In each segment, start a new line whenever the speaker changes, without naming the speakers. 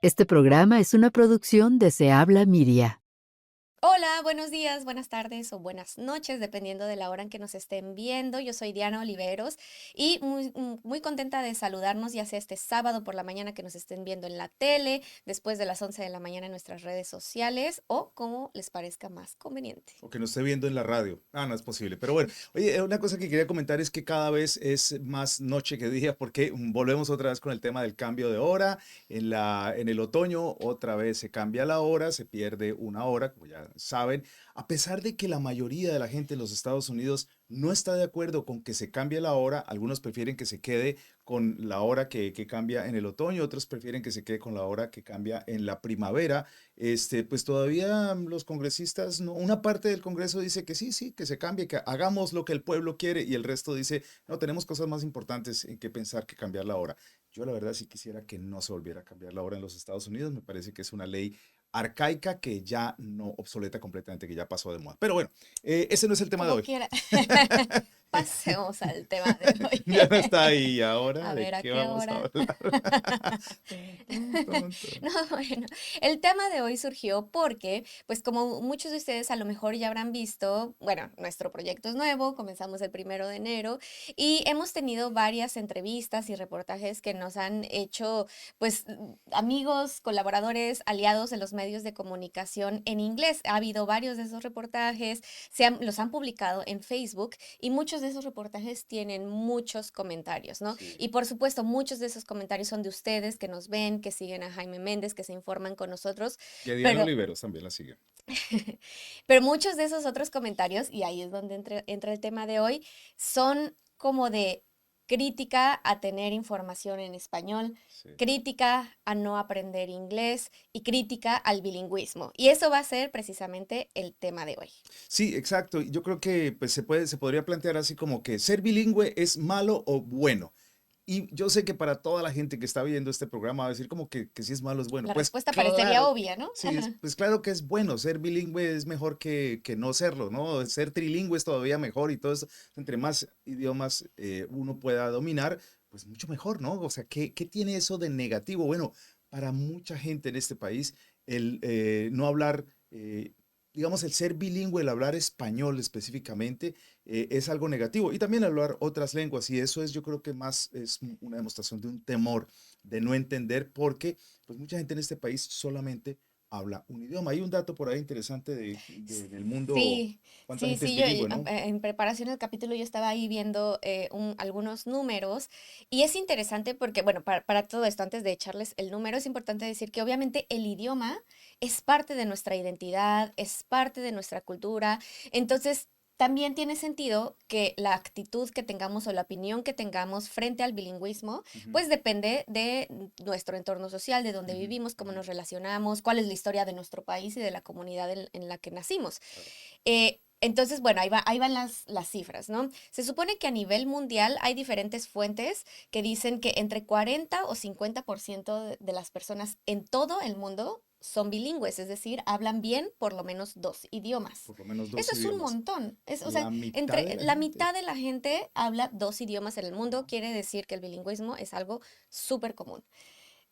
Este programa es una producción de Se Habla Miria.
Hola, buenos días, buenas tardes o buenas noches, dependiendo de la hora en que nos estén viendo. Yo soy Diana Oliveros y muy contenta de saludarnos, ya sea este sábado por la mañana que nos estén viendo en la tele, después de las 11 de la mañana en nuestras redes sociales o como les parezca más conveniente.
O que nos esté viendo en la radio. No es posible. Pero bueno, oye, una cosa que quería comentar es que cada vez es más noche que día porque volvemos otra vez con el tema del cambio de hora. En el otoño otra vez se cambia la hora, se pierde una hora, como ya saben. A pesar de que la mayoría de la gente en los Estados Unidos no está de acuerdo con que se cambie la hora, algunos prefieren que se quede con la hora que cambia en el otoño, otros prefieren que se quede con la hora que cambia en la primavera. Pues todavía los congresistas, no, una parte del Congreso dice que sí, sí, que se cambie, que hagamos lo que el pueblo quiere y el resto dice, no, tenemos cosas más importantes en que pensar que cambiar la hora. Yo la verdad sí quisiera que no se volviera a cambiar la hora en los Estados Unidos, me parece que es una ley arcaica que ya no obsoleta completamente, que ya pasó de moda. Pero bueno, ese no es el tema de
Como
hoy.
quiera. Pasemos al tema de hoy.
Ya no está ahí. ¿Ahora
A
de
ver, ¿a
qué
qué
vamos a
hora?
hablar? Tun, tun, tun.
No, bueno, el tema de hoy surgió porque, pues como muchos de ustedes a lo mejor ya habrán visto, bueno, nuestro proyecto es nuevo, comenzamos el 1 de enero y hemos tenido varias entrevistas y reportajes que nos han hecho, pues, amigos, colaboradores, aliados de los medios de comunicación en inglés. Ha habido varios de esos reportajes, los han publicado en Facebook y muchos de esos reportajes tienen muchos comentarios, ¿no?
Sí.
Y por supuesto, muchos de esos comentarios son de ustedes que nos ven, que siguen a Jaime Méndez, que se informan con nosotros,
Y a Diana
pero,
Oliveros también la sigue.
pero muchos de esos otros comentarios, y ahí es donde entra el tema de hoy, son como de crítica a tener información en español,
Sí.
crítica a no aprender inglés y crítica al bilingüismo. Y eso va a ser precisamente el tema de hoy.
Sí, exacto. Y yo creo que pues, se podría plantear así como que ser bilingüe es malo o bueno. Y yo sé que para toda la gente que está viendo este programa va a decir como que si es malo es bueno.
La
Pues
respuesta parecería
claro,
obvia, ¿no?
sí, pues claro que es bueno. Ser bilingüe es mejor que no serlo, ¿no? Ser trilingüe es todavía mejor y todo eso. Entre más idiomas uno pueda dominar, pues mucho mejor, ¿no? O sea, ¿qué tiene eso de negativo? Bueno, para mucha gente en este país, el no hablar, digamos, el ser bilingüe, el hablar español específicamente, es algo negativo. Y también hablar otras lenguas. Y eso es, yo creo que más es una demostración de un temor, de no entender, porque pues mucha gente en este país solamente habla un idioma. Hay un dato por ahí interesante del mundo,
Sí,
cuánta
sí,
gente es
sí, yo
bilingüe, ¿no?
en preparación del capítulo yo estaba ahí viendo algunos números y es interesante porque, bueno, para todo esto, antes de echarles el número, es importante decir que obviamente el idioma es parte de nuestra identidad, es parte de nuestra cultura, entonces también tiene sentido que la actitud que tengamos o la opinión que tengamos frente al bilingüismo,
Ujú,
pues depende de nuestro entorno social, de dónde
ujú,
vivimos, cómo
ujú,
nos relacionamos, cuál es la historia de nuestro país y de la comunidad en la que nacimos.
claro.
Entonces, bueno, ahí van las cifras, ¿no? Se supone que a nivel mundial hay diferentes fuentes que dicen que entre 40 o 50% de las personas en todo el mundo son bilingües, es decir, hablan bien por lo menos dos idiomas.
Por lo menos
Eso
dos
es un
idiomas.
montón. O sea,
La mitad de
entre
la
la
gente.
mitad de la gente habla dos idiomas en el mundo,
Wow.
quiere decir que el bilingüismo es algo súper común.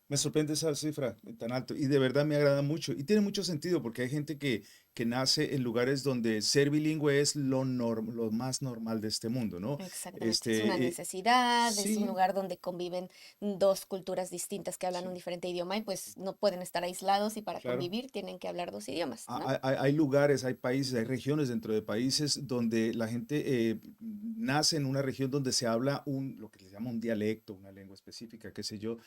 Me sorprende esa cifra tan alto y de verdad me agrada mucho. Y tiene mucho sentido porque hay gente que nace en lugares donde ser bilingüe es lo más normal de este mundo, ¿no?
Exactamente, es una
Este,
necesidad, es un
sí,
lugar donde conviven dos culturas distintas que hablan un
sí,
diferente idioma y pues no pueden estar aislados y para
claro.
convivir tienen que hablar dos idiomas, ¿no?
Hay lugares, hay países, hay regiones dentro de países donde la gente nace en una región donde se habla lo que se llama un dialecto, una lengua específica, qué sé yo,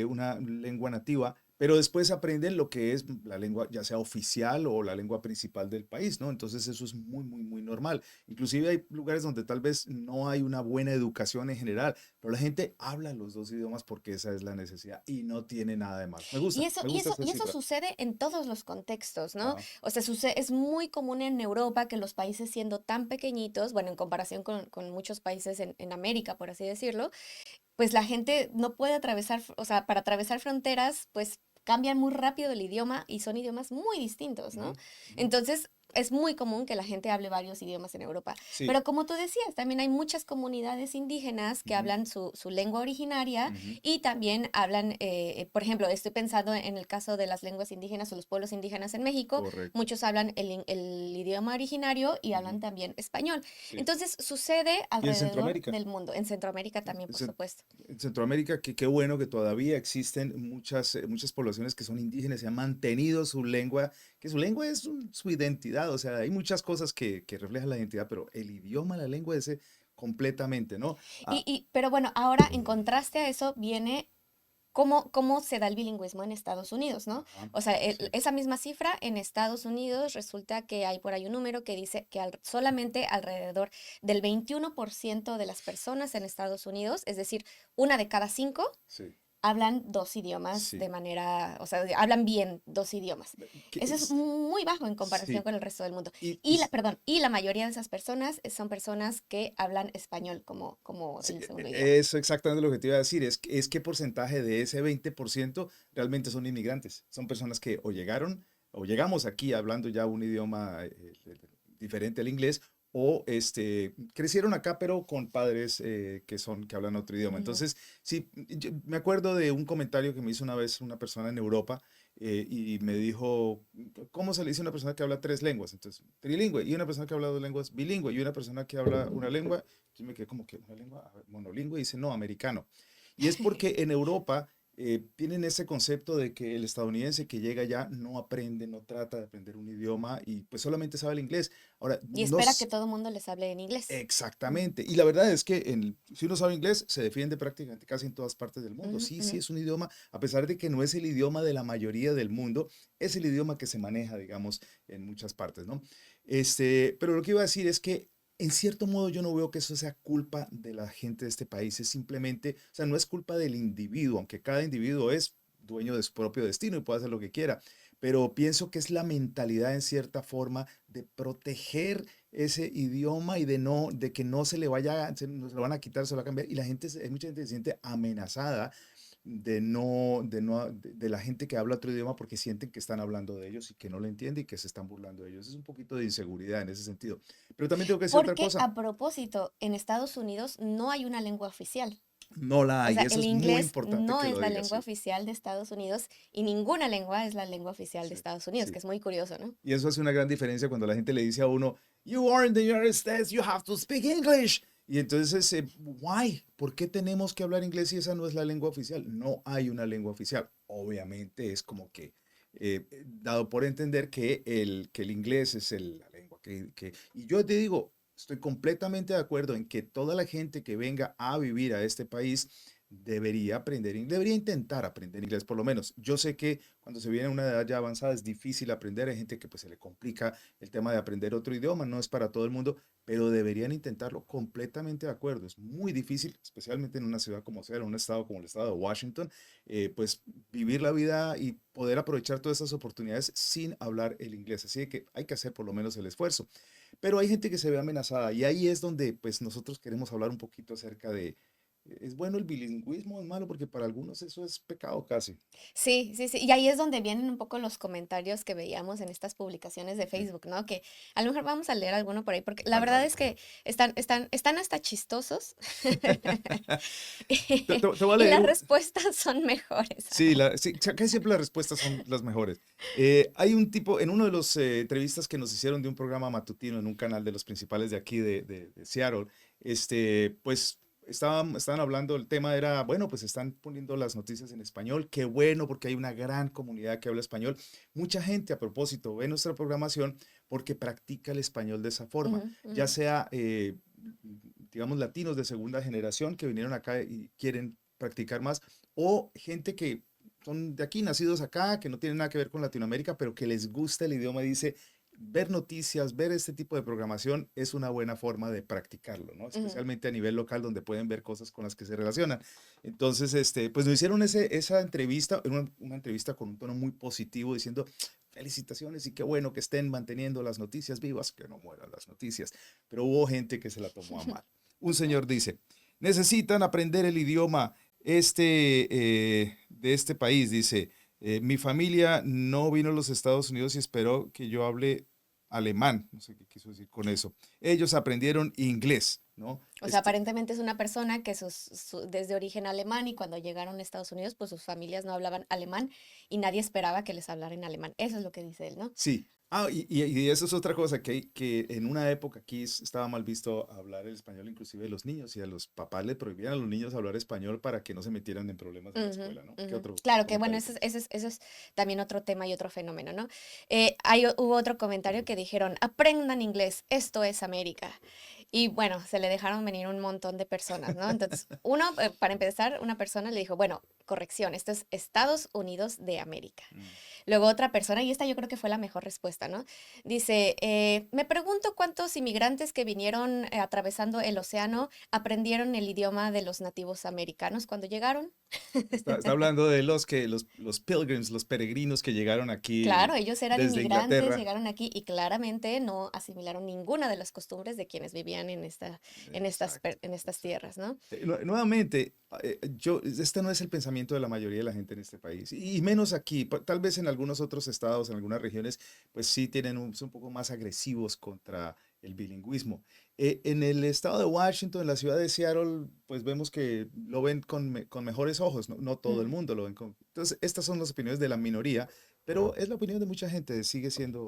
una lengua nativa, pero después aprenden lo que es la lengua, ya sea oficial o la lengua principal del país, ¿no? Entonces eso es muy, muy, muy normal. Inclusive hay lugares donde tal vez no hay una buena educación en general, pero la gente habla los dos idiomas porque esa es la necesidad y no tiene nada de malo. Me gusta esa
Y eso
cifra.
sucede en todos los contextos, ¿no?
Ajá.
O sea, es muy común en Europa que los países siendo tan pequeñitos, bueno, en comparación con muchos países en América, por así decirlo, pues la gente no puede atravesar, o sea, para atravesar fronteras, pues cambian muy rápido el idioma y son idiomas muy distintos, ¿no?
Ujú, ujú.
Entonces, es muy común que la gente hable varios idiomas en Europa.
Sí.
Pero como tú decías, también hay muchas comunidades indígenas que
Ujú,
hablan su lengua originaria
ujú,
y también hablan, por ejemplo, estoy pensando en el caso de las lenguas indígenas o los pueblos indígenas en México,
correcto.
muchos hablan el idioma originario y
Ujú,
hablan también español.
sí.
Entonces sucede
Y en
alrededor
Centroamérica.
del mundo, en Centroamérica también, por supuesto.
En Centroamérica, que qué bueno que todavía existen muchas poblaciones que son indígenas y han mantenido su lengua, que su lengua es su identidad, o sea, hay muchas cosas que reflejan la identidad, pero el idioma, la lengua ese completamente, ¿no? Ah,
Pero bueno, ahora en contraste a eso viene cómo se da el bilingüismo en Estados Unidos, ¿no?
ajá,
O sea,
sí,
esa misma cifra en Estados Unidos resulta que hay por ahí un número que dice que solamente alrededor del 21% de las personas en Estados Unidos, es decir, una de cada cinco,
sí,
hablan dos idiomas
sí.
de manera, o sea, hablan bien dos idiomas.
Que
Eso es muy bajo en comparación
sí,
con el resto del mundo.
y
Perdón, y la mayoría de esas personas son personas que hablan español, como
sí,
el segundo idioma.
eso exactamente lo que te iba a decir, es qué porcentaje de ese 20% realmente son inmigrantes, son personas que o llegaron o llegamos aquí hablando ya un idioma diferente al inglés o crecieron acá pero con padres que hablan otro idioma.
Ujú.
Entonces, sí, yo me acuerdo de un comentario que me hizo una vez una persona en Europa y me dijo, ¿cómo se le dice a una persona que habla tres lenguas? Entonces, trilingüe, y una persona que habla dos lenguas, bilingüe, y una persona que habla una lengua. Yo me quedé como que una lengua monolingüe y dice, no, americano. Y es porque en Europa tienen ese concepto de que el estadounidense que llega allá no aprende, no trata de aprender un idioma y pues solamente sabe el inglés. Ahora,
Y
no
espera que
s-
todo el mundo les hable en inglés. Ujú,
exactamente. Y la verdad es que si uno sabe inglés, se defiende prácticamente casi en todas partes del mundo.
ujú,
Sí,
ujú.
sí, es un idioma, a pesar de que no es el idioma de la mayoría del mundo, es el idioma que se maneja, digamos, en muchas partes, ¿no? Pero lo que iba a decir es que en cierto modo yo no veo que eso sea culpa de la gente de este país, es simplemente, o sea, no es culpa del individuo, aunque cada individuo es dueño de su propio destino y puede hacer lo que quiera, pero pienso que es la mentalidad en cierta forma de proteger ese idioma y de que no se le vaya, no se lo van a quitar, se lo van a cambiar, y hay mucha gente que se siente amenazada de la gente que habla otro idioma porque sienten que están hablando de ellos y que no lo entienden y que se están burlando de ellos. Es un poquito de inseguridad en ese sentido. Pero también tengo que decir otra
Porque
cosa,
a propósito, en Estados Unidos no hay una lengua oficial.
no la
O
hay,
sea,
eso
el
es muy
inglés
importante
no
que
es
lo
la
digas,
lengua
sí,
oficial de Estados Unidos y ninguna lengua es la lengua oficial de
sí,
Estados Unidos,
sí.
que es muy curioso, ¿no?
Y eso hace una gran diferencia cuando la gente le dice a uno, You are in the United States, you have to speak English. Y entonces, why? ¿Por qué tenemos que hablar inglés si esa no es la lengua oficial? No hay una lengua oficial. Obviamente es como que dado por entender que el inglés es la lengua y yo te digo, estoy completamente de acuerdo en que toda la gente que venga a vivir a este país debería aprender inglés, debería intentar aprender inglés por lo menos. Yo sé que cuando se viene a una edad ya avanzada es difícil aprender, hay gente que pues se le complica el tema de aprender otro idioma, no es para todo el mundo, pero deberían intentarlo, completamente de acuerdo. Es muy difícil, especialmente en una ciudad como sea, en un estado como el estado de Washington, pues vivir la vida y poder aprovechar todas esas oportunidades sin hablar el inglés. Así que hay que hacer por lo menos el esfuerzo. Pero hay gente que se ve amenazada y ahí es donde pues nosotros queremos hablar un poquito acerca de, ¿es bueno el bilingüismo? ¿Es malo? Porque para algunos eso es pecado casi.
Sí, sí, sí. Y ahí es donde vienen un poco los comentarios que veíamos en estas publicaciones de
Sí.
Facebook, ¿no? Que a lo mejor vamos a leer alguno por ahí, porque la
Dale,
verdad
dale,
es
por favor.
que están hasta chistosos.
Te voy a
Y
leer
las respuestas son mejores.
Sí, sí, casi siempre las respuestas son las mejores. Hay un tipo, en uno de los entrevistas que nos hicieron de un programa matutino en un canal de los principales de aquí de Seattle, pues estaban hablando, el tema era, bueno, pues están poniendo las noticias en español, qué bueno, porque hay una gran comunidad que habla español. Mucha gente, a propósito, ve nuestra programación porque practica el español de esa forma,
Ujú, ujú.
ya sea, digamos, latinos de segunda generación que vinieron acá y quieren practicar más o gente que son de aquí, nacidos acá, que no tienen nada que ver con Latinoamérica, pero que les gusta el idioma y dice, ver noticias, ver este tipo de programación es una buena forma de practicarlo, ¿no?
Ujú.
Especialmente a nivel local donde pueden ver cosas con las que se relacionan. Entonces, pues nos hicieron esa entrevista, una entrevista con un tono muy positivo diciendo, felicitaciones y qué bueno que estén manteniendo las noticias vivas, que no mueran las noticias. Pero hubo gente que se la tomó a mal. Un señor dice, necesitan aprender el idioma de este país, dice, mi familia no vino a los Estados Unidos y esperó que yo hable alemán, no sé qué quiso decir con eso. Ellos aprendieron inglés, ¿no?
O sea, aparentemente es una persona que desde origen alemán y cuando llegaron a Estados Unidos, pues sus familias no hablaban alemán y nadie esperaba que les hablaran alemán. Eso es lo que dice él, ¿no?
Sí. Ah, y eso es otra cosa, que en una época aquí estaba mal visto hablar el español inclusive de los niños y a los papás le prohibían a los niños hablar español para que no se metieran en problemas en la
Ujú,
escuela, ¿no? ¿Qué
ujú.
otro
Claro que bueno,
comentario tienes?
eso es también otro tema y otro fenómeno, ¿no? Hubo otro comentario que dijeron, aprendan inglés, esto es América. Y bueno, se le dejaron venir un montón de personas, ¿no? Entonces, para empezar, una persona le dijo, bueno, corrección, esto es Estados Unidos de América.
Mm.
Luego otra persona, y esta yo creo que fue la mejor respuesta, ¿no? Dice, me pregunto cuántos inmigrantes que vinieron atravesando el océano aprendieron el idioma de los nativos americanos cuando llegaron.
Está hablando de los pilgrims, los peregrinos que llegaron aquí
Claro, ellos eran
desde
inmigrantes,
Inglaterra.
llegaron aquí y claramente no asimilaron ninguna de las costumbres de quienes vivían
Exacto,
en estas
exacto.
tierras, ¿no?
Nuevamente, este no es el pensamiento de la mayoría de la gente en este país, y menos aquí. Tal vez en algunos otros estados, en algunas regiones, pues sí son un poco más agresivos contra el bilingüismo. En el estado de Washington, en la ciudad de Seattle, pues vemos que lo ven con mejores ojos, ¿no? No todo el
Mm,
mundo lo ven con... Entonces, estas son las opiniones de la minoría, pero es la opinión de mucha gente,
sí,
sigue
sí,
siendo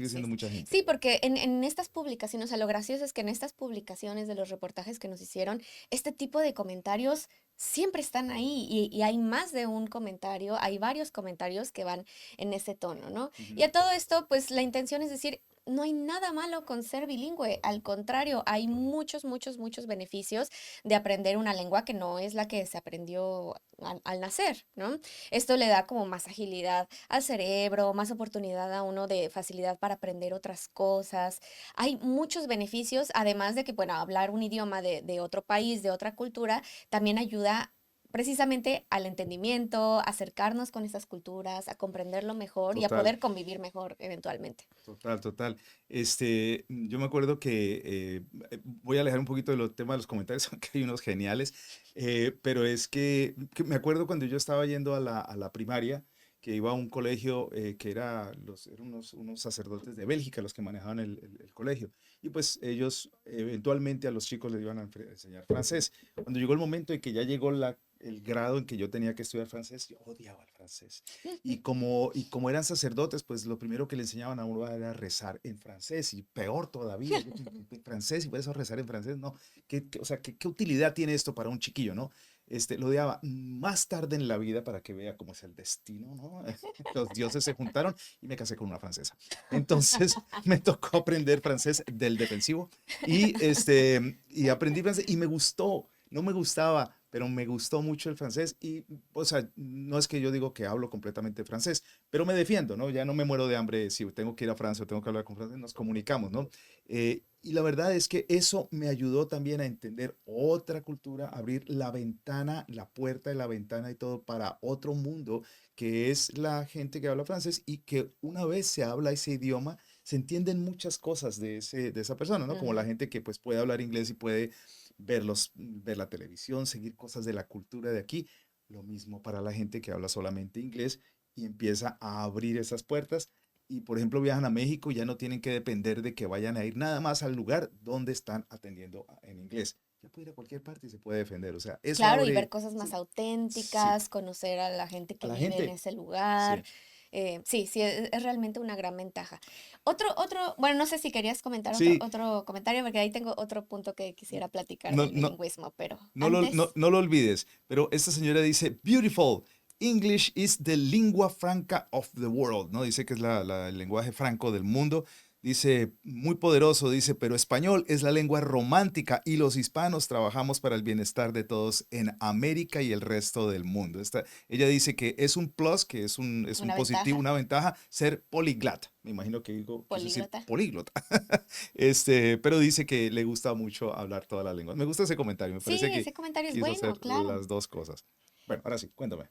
sí.
mucha gente.
Sí, porque en estas publicaciones, o sea, lo gracioso es que en estas publicaciones de los reportajes que nos hicieron, este tipo de comentarios siempre están ahí y hay más de un comentario, hay varios comentarios que van en ese tono, ¿no? Y
Ujú.
a todo esto, pues la intención es decir, no hay nada malo con ser bilingüe, al contrario, hay muchos, muchos, muchos beneficios de aprender una lengua que no es la que se aprendió al nacer, ¿no? Esto le da como más agilidad al cerebro, más oportunidad a uno de facilidad para aprender otras cosas. Hay muchos beneficios, además de que, bueno, hablar un idioma de otro país, de otra cultura, también ayuda precisamente al entendimiento, a acercarnos con esas culturas, a comprenderlo mejor y a
Total.
poder convivir mejor eventualmente.
Total, total. Yo me acuerdo que voy a alejar un poquito de los temas de los comentarios, aunque hay unos geniales, pero es que me acuerdo cuando yo estaba yendo a la primaria, que iba a un colegio que eran unos sacerdotes de Bélgica los que manejaban el colegio. Y pues ellos eventualmente a los chicos les iban a enseñar francés. Cuando llegó el momento en que ya llegó el grado en que yo tenía que estudiar francés, yo odiaba el francés. Y como eran sacerdotes, pues lo primero que le enseñaban a uno era rezar en francés y peor todavía, yo, francés y por eso rezar en francés, no, o sea, ¿qué utilidad tiene esto para un chiquillo, no? Lo odiaba más tarde en la vida para que vea cómo es el destino, ¿no? Los dioses se juntaron y me casé con una francesa. Entonces me tocó aprender francés del defensivo y aprendí francés y me gustó, no me gustaba, pero me gustó mucho el francés y, o sea, no es que yo digo que hablo completamente francés, pero me defiendo, ¿no? Ya no me muero de hambre si tengo que ir a Francia o tengo que hablar con francés, nos comunicamos, ¿no? Y la verdad es que eso me ayudó también a entender otra cultura, abrir la ventana, la puerta de la ventana y todo para otro mundo, que es la gente que habla francés y que una vez se habla ese idioma, se entienden muchas cosas de esa persona, ¿no? Como la
Ujú.
gente que pues puede hablar inglés y puede ver la televisión, seguir cosas de la cultura de aquí. Lo mismo para la gente que habla solamente inglés y empieza a abrir esas puertas. Y por ejemplo, viajan a México y ya no tienen que depender de que vayan a ir nada más al lugar donde están atendiendo en inglés. Ya puede ir a cualquier parte y se puede defender. O sea, eso
Claro, y ver
abre,
cosas más
sí, sí,
auténticas, conocer a la gente
a
que
la
vive en
gente,
ese lugar.
sí.
Sí, sí, es realmente una gran ventaja. Bueno, no sé si querías comentar
Sí,
otro comentario, porque ahí tengo otro punto que quisiera platicar
no,
del
no,
bilingüismo, pero antes,
no lo olvides, pero esta señora dice, beautiful, English is the lingua franca of the world, ¿no? Dice que es el lenguaje franco del mundo. Dice, muy poderoso, dice, pero español es la lengua romántica y los hispanos trabajamos para el bienestar de todos en América y el resto del mundo. Ella dice que es un plus, que es un
una
positivo,
ventaja,
una ventaja ser poliglot. Me imagino que quiso decir
políglota.
políglota. Pero dice que le gusta mucho hablar todas las lenguas. Me gusta ese comentario, me parece
Sí,
que
ese comentario es
quiso
bueno,
hacer
claro.
las dos cosas. Bueno, ahora sí, cuéntame.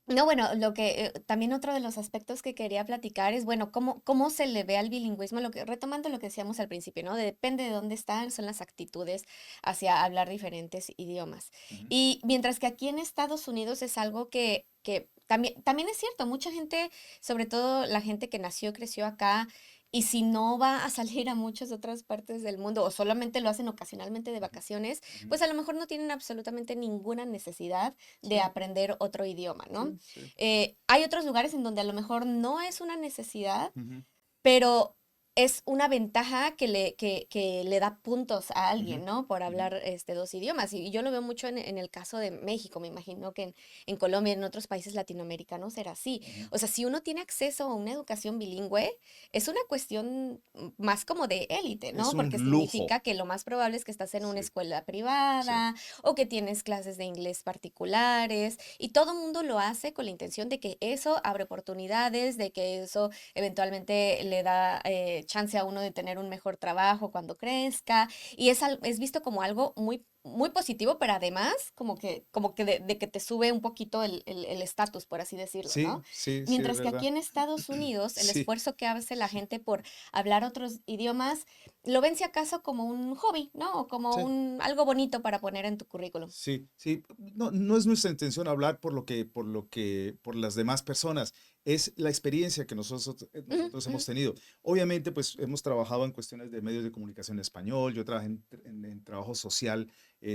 No, bueno, también otro de los aspectos que quería platicar es, bueno, cómo se le ve al bilingüismo, retomando lo que decíamos al principio, ¿no? Depende de dónde están, son las actitudes hacia hablar diferentes idiomas.
Ujú.
Y mientras que aquí en Estados Unidos es algo que también es cierto, mucha gente, sobre todo la gente que nació, creció acá, Y si no va a salir a muchas otras partes del mundo o solamente lo hacen ocasionalmente de vacaciones,
Ujú.
pues a lo mejor no tienen absolutamente ninguna necesidad de
Sí,
aprender otro idioma, ¿no?
sí, sí.
Hay otros lugares en donde a lo mejor no es una necesidad,
Ujú,
pero es una ventaja que le da puntos a
ujú,
alguien, ¿no? Por
ujú,
hablar, 2 idiomas. Y yo lo veo mucho en el caso de México, me imagino que en Colombia, en otros países latinoamericanos será así.
ujú.
O sea, si uno tiene acceso a una educación bilingüe, es una cuestión más como de élite,
Es
¿no?
un
Porque
lujo.
significa que lo más probable es que estás en una
Sí,
escuela
sí.
privada o que tienes clases de inglés particulares y todo mundo lo hace con la intención de que eso abre oportunidades, de que eso eventualmente le da chance a uno de tener un mejor trabajo cuando crezca y es visto como algo muy, muy positivo, pero además como que de que te sube un poquito el estatus, por así decirlo, ¿no?
Sí, sí, sí, es
Mientras que aquí
verdad.
en Estados Unidos, el
Sí,
esfuerzo que hace la gente por hablar otros idiomas, lo ven si acaso como un hobby, ¿no? O como
sí.
algo bonito para poner en tu currículum.
Sí, sí, no, no es nuestra intención hablar por las demás personas, es la experiencia que
Ujú,
nosotros
ujú,
hemos tenido. Obviamente, pues hemos trabajado en cuestiones de medios de comunicación en español, yo trabajé en trabajo social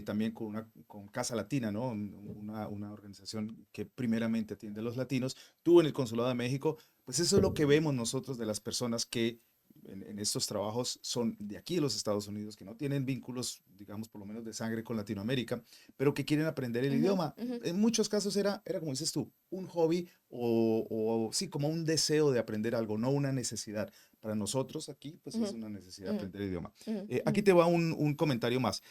también con Casa Latina, ¿no? Una organización que primeramente atiende a los latinos, tuvo en el Consulado de México, pues eso es lo que vemos nosotros de las personas que en estos trabajos son de aquí de los Estados Unidos, que no tienen vínculos, digamos, por lo menos de sangre con Latinoamérica, pero que quieren aprender el
ujú,
idioma.
ujú,
En muchos casos era como dices tú, un hobby o sí, como un deseo de aprender algo, no una necesidad. Para nosotros aquí, pues es
ujú,
una necesidad
ujú,
aprender el idioma.
ujú,
Aquí
ujú.
te va un comentario más.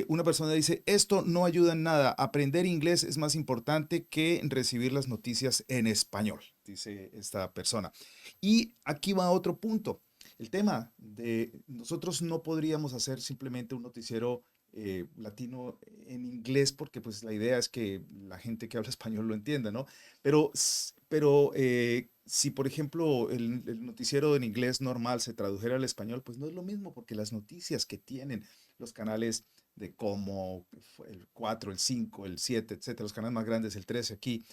Una persona dice, esto no ayuda en nada, aprender inglés es más importante que recibir las noticias en español, dice esta persona. Y aquí va otro punto. El tema de nosotros no podríamos hacer simplemente un noticiero latino en inglés porque pues la idea es que la gente que habla español lo entienda, ¿no? Pero si por ejemplo el noticiero en inglés normal se tradujera al español, pues no es lo mismo porque las noticias que tienen los canales de como el 4 el 5 el 7 etcétera, los canales más grandes, el 13 aquí,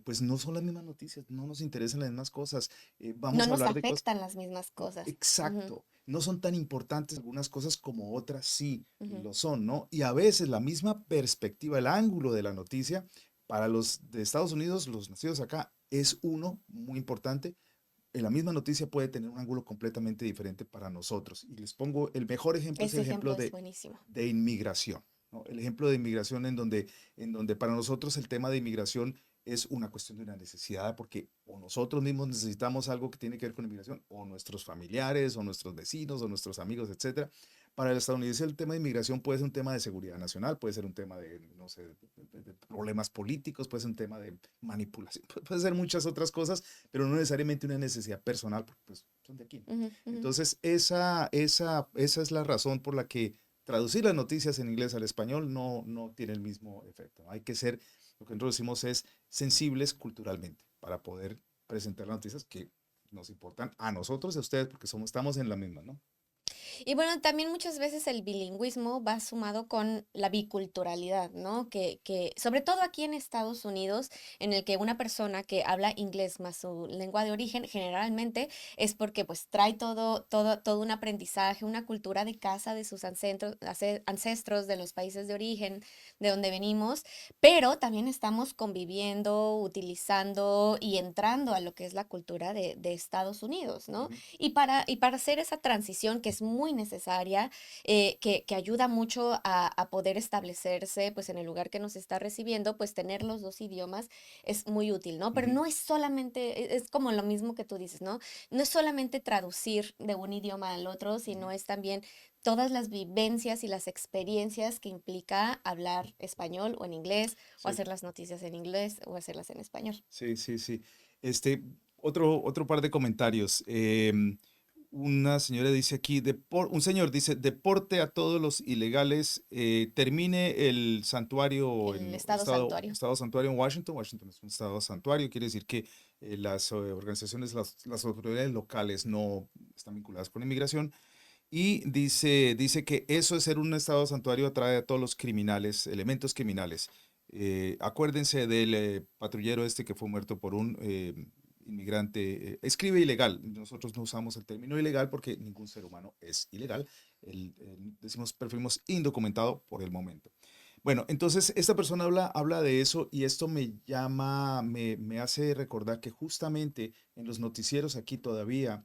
pues no son las mismas noticias, no nos interesan las mismas cosas.
No
Vamos a
nos
hablar de cosas.
afectan las mismas cosas. Ujú,
Exacto. No son tan importantes algunas cosas como otras sí
ujú,
lo son, ¿no? Y a veces la misma perspectiva, el ángulo de la noticia, para los de Estados Unidos, los nacidos acá, es uno muy importante. En la misma noticia puede tener un ángulo completamente diferente para nosotros. Y les pongo, el mejor ejemplo es el
ese
ejemplo
ejemplo es buenísimo.
de inmigración, ¿no? El ejemplo de inmigración en donde para nosotros el tema de inmigración es una cuestión de una necesidad, porque o nosotros mismos necesitamos algo que tiene que ver con inmigración, o nuestros familiares, o nuestros vecinos, o nuestros amigos, etcétera. Para el estadounidense el tema de inmigración puede ser un tema de seguridad nacional, puede ser un tema de, no sé, de problemas políticos, puede ser un tema de manipulación, puede ser muchas otras cosas, pero no necesariamente una necesidad personal, porque pues son de aquí, ¿no?
Ujú, ujú.
Entonces, esa es la razón por la que traducir las noticias en inglés al español no tiene el mismo efecto. Hay que ser, lo que nosotros decimos es sensibles culturalmente para poder presentar las noticias que nos importan a nosotros y a ustedes porque estamos en la misma, ¿no?
Y bueno, también muchas veces el bilingüismo va sumado con la biculturalidad, ¿no? Que sobre todo aquí en Estados Unidos, en el que una persona que habla inglés más su lengua de origen, generalmente es porque pues trae todo un aprendizaje, una cultura de casa de sus ancestros de los países de origen, de donde venimos, pero también estamos conviviendo, utilizando y entrando a lo que es la cultura de Estados Unidos, ¿no?
Ujú.
Y para hacer esa transición que es muy necesaria, que ayuda mucho a poder establecerse pues en el lugar que nos está recibiendo, pues tener los 2 idiomas es muy útil, ¿no? Pero
Ujú.
no es solamente, es como lo mismo que tú dices, ¿no? No es solamente traducir de un idioma al otro,
Ujú.
sino es también todas las vivencias y las experiencias que implica hablar español o en inglés, o
Sí,
hacer las noticias en inglés o hacerlas en español.
sí, sí, sí. Este, otro par de comentarios. Una señora dice aquí, un señor dice, deporte a todos los ilegales, termine el santuario o
El
el
estado santuario.
estado santuario en Washington. Washington es un estado santuario, quiere decir que las organizaciones, las autoridades locales no están vinculadas con inmigración. Y dice que eso de ser un estado santuario atrae a todos los criminales, elementos criminales. Acuérdense del patrullero este que fue muerto por un inmigrante, escribe ilegal. Nosotros no usamos el término ilegal porque ningún ser humano es ilegal. Decimos, preferimos indocumentado por el momento. Bueno, entonces esta persona habla de eso y esto me hace recordar que justamente en los noticieros aquí todavía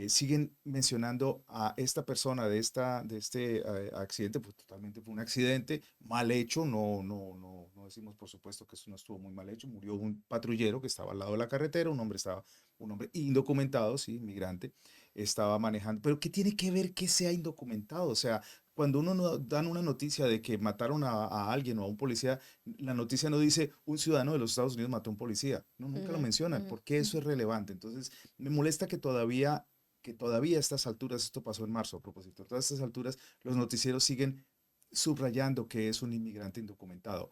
siguen mencionando a esta persona de este accidente, pues totalmente fue un accidente mal hecho, no decimos por supuesto que eso no estuvo muy mal hecho, murió un patrullero que estaba al lado de la carretera, un hombre indocumentado, sí, inmigrante, estaba manejando, pero ¿qué tiene que ver que sea indocumentado? O sea, cuando uno dan una noticia de que mataron a alguien o a un policía, la noticia no dice un ciudadano de los Estados Unidos mató a un policía. No, nunca lo
Ujú,
mencionan.
ujú,
¿Por qué eso
ujú.
es relevante? Entonces, me molesta que todavía a estas alturas, esto pasó en marzo a propósito, a todas estas alturas los noticieros siguen subrayando que es un inmigrante indocumentado.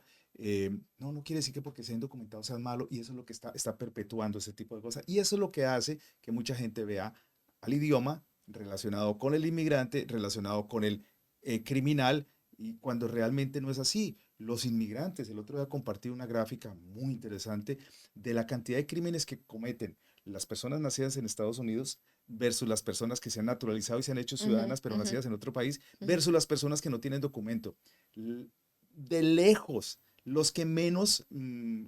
No quiere decir que porque sea indocumentado sea malo y eso es lo que está perpetuando ese tipo de cosas. Y eso es lo que hace que mucha gente vea al idioma relacionado con el inmigrante, relacionado con el criminal, y cuando realmente no es así. Los inmigrantes, el otro día compartí una gráfica muy interesante de la cantidad de crímenes que cometen las personas nacidas en Estados Unidos versus las personas que se han naturalizado y se han hecho
Ujú,
ciudadanas pero
ujú,
nacidas en otro país
ujú.
versus las personas que no tienen documento. De lejos, los que menos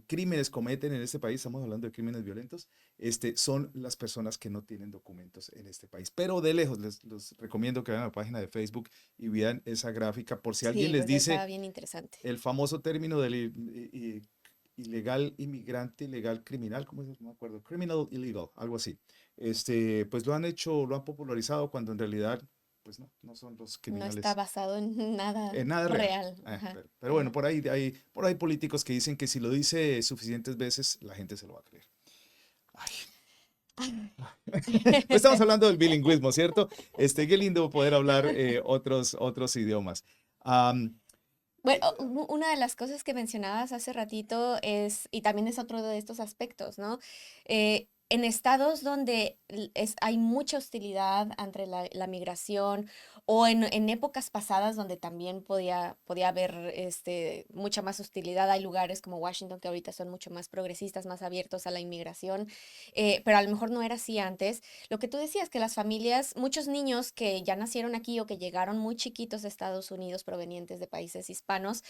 crímenes cometen en este país, estamos hablando de crímenes violentos, son las personas que no tienen documentos en este país. Pero de lejos, les recomiendo que vayan a la página de Facebook y vean esa gráfica por si alguien
Sí,
les
porque
dice
estaba bien interesante.
el famoso término del ilegal inmigrante, ilegal criminal, ¿cómo es? No me acuerdo, criminal illegal, algo así. Pues lo han hecho, lo han popularizado cuando en realidad, pues no son los
No está
criminales
basado en nada
nada real.
real. Ajá,
Pero bueno,
ajá.
por ahí políticos que dicen que si lo dice suficientes veces, la gente se lo va a creer. Ay. Pues estamos hablando del bilingüismo, ¿cierto? Qué lindo poder hablar otros idiomas. Am, eh,
Bueno, una de las cosas que mencionabas hace ratito es, y también es otro de estos aspectos, ¿no? En estados donde hay mucha hostilidad entre la migración o en épocas pasadas donde también podía haber mucha más hostilidad, hay lugares como Washington que ahorita son mucho más progresistas, más abiertos a la inmigración, pero a lo mejor no era así antes. Lo que tú decías, que las familias, muchos niños que ya nacieron aquí o que llegaron muy chiquitos a Estados Unidos provenientes de países hispanos,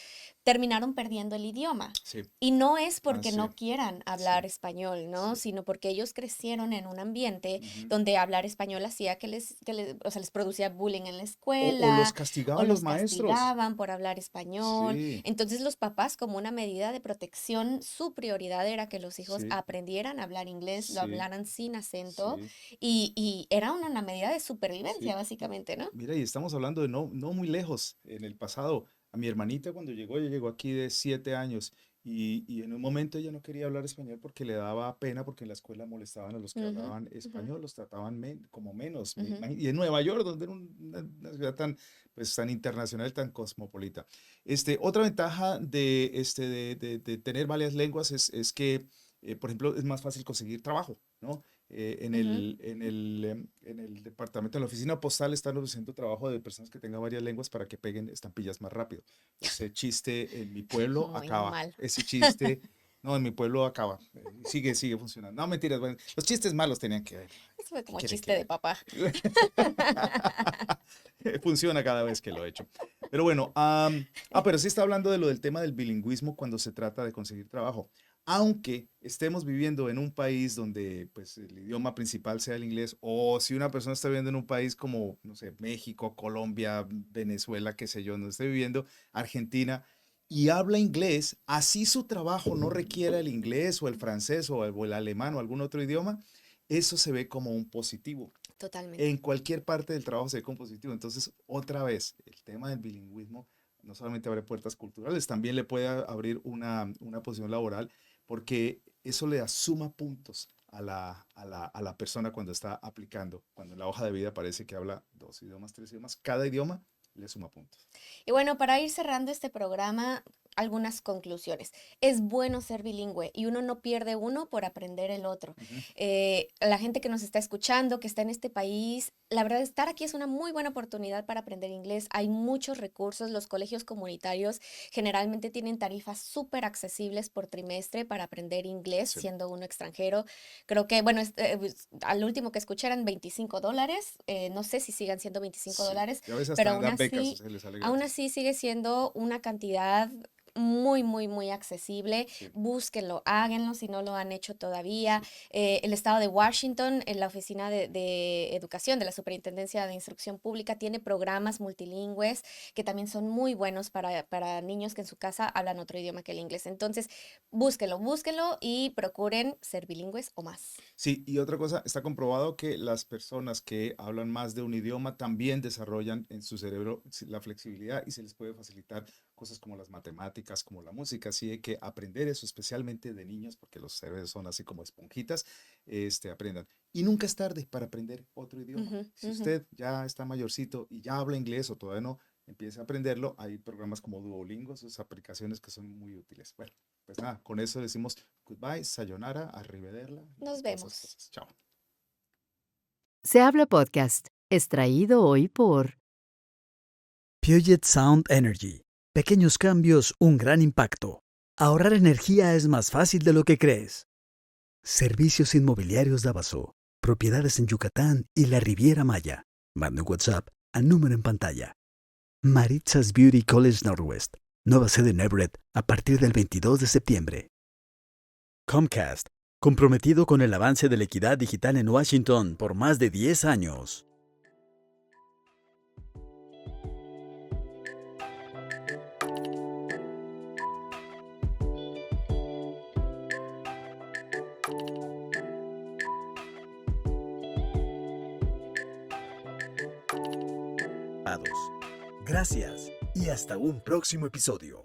terminaron perdiendo el idioma.
sí,
Y no es porque
sí,
no quieran hablar
sí,
español, ¿no?
sí.
Sino porque ellos crecieron en un ambiente
Ujú.
donde hablar español hacía o sea, les producía bullying en la
O los
escuela o
castigaban los
los
maestros.
castigaban por hablar español.
Sí,
Entonces los papás, como una medida de protección, su prioridad era que los hijos
sí,
aprendieran a hablar inglés, lo
sí,
hablaran sin acento
sí,
y era una medida de
sí.
supervivencia, básicamente, ¿no?
Mira, y estamos hablando de no muy lejos, en el pasado. A mi hermanita cuando llegó, ella llegó aquí de 7 años y en un momento ella no quería hablar español porque le daba pena porque en la escuela molestaban a los que
Ujú,
hablaban
ujú,
español, los trataban como menos.
ujú.
Y en Nueva York, donde era una ciudad tan, pues, tan internacional, tan cosmopolita. Otra ventaja de tener varias lenguas es que, por ejemplo, es más fácil conseguir trabajo, ¿no?
Ujú.
En el departamento, en la oficina postal están ofreciendo trabajo de personas que tengan varias lenguas para que peguen estampillas más rápido. Ese chiste en mi pueblo
Muy
acaba.
mal.
Ese chiste, no, en mi pueblo acaba. Sigue funcionando. No, mentiras, bueno, los chistes malos tenían que ver.
Eso fue
¿Qué
como
quiere
chiste
que
de
haga?
papá.
Funciona cada vez que lo he hecho. Pero bueno, pero sí está hablando de lo del tema del bilingüismo cuando se trata de conseguir trabajo. Aunque estemos viviendo en un país donde pues, el idioma principal sea el inglés, o si una persona está viviendo en un país como, no sé, México, Colombia, Venezuela, qué sé yo, donde esté viviendo, Argentina, y habla inglés, así su trabajo no requiera el inglés o el francés o el alemán o algún otro idioma, eso se ve como un positivo
Totalmente.
en cualquier parte del trabajo se ve como positivo. Entonces, otra vez, el tema del bilingüismo no solamente abre puertas culturales, también le puede abrir una posición laboral, porque eso le da suma puntos a la persona cuando está aplicando. Cuando en la hoja de vida parece que habla 2 idiomas, 3 idiomas, cada idioma le suma puntos.
Y bueno, para ir cerrando este programa, algunas conclusiones. Es bueno ser bilingüe y uno no pierde uno por aprender el otro.
Ujú.
La gente que nos está escuchando, que está en este país, la verdad, estar aquí es una muy buena oportunidad para aprender inglés. Hay muchos recursos. Los colegios comunitarios generalmente tienen tarifas súper accesibles por trimestre para aprender inglés,
Sí,
siendo uno extranjero. Creo que, bueno, pues, al último que escuché eran $25. No sé si sigan siendo $25,
sí. Y a veces
pero
hasta dan becas, o sea, les sale
aún
gratis.
así sigue siendo una cantidad muy, muy, muy accesible.
Sí,
Búsquenlo, háganlo si no lo han hecho todavía.
sí.
El estado de Washington, en la Oficina de Educación de la Superintendencia de Instrucción Pública, tiene programas multilingües que también son muy buenos para niños que en su casa hablan otro idioma que el inglés. Entonces, búsquenlo, búsquenlo y procuren ser bilingües o más.
Sí, y otra cosa, está comprobado que las personas que hablan más de un idioma también desarrollan en su cerebro la flexibilidad y se les puede facilitar cosas como las matemáticas, como la música. Así de que aprender eso, especialmente de niños, porque los cerebros son así como esponjitas, aprendan. Y nunca es tarde para aprender otro idioma.
Ujú,
Si
ujú.
usted ya está mayorcito y ya habla inglés o todavía no, empiece a aprenderlo. Hay programas como Duolingo, sus aplicaciones que son muy útiles. Bueno, pues nada, con eso decimos goodbye, sayonara, arrivederla
Nos
y todas esas
vemos.
cosas. Chao.
Se habla podcast. Extraído hoy por
Puget Sound Energy. Pequeños cambios, un gran impacto. Ahorrar energía es más fácil de lo que crees. Servicios inmobiliarios Davaso. Propiedades en Yucatán y la Riviera Maya. Mande un WhatsApp al número en pantalla. Maritzas Beauty College Northwest. Nueva sede en Everett a partir del 22 de septiembre. Comcast. Comprometido con el avance de la equidad digital en Washington por más de 10 años. Gracias y hasta un próximo episodio.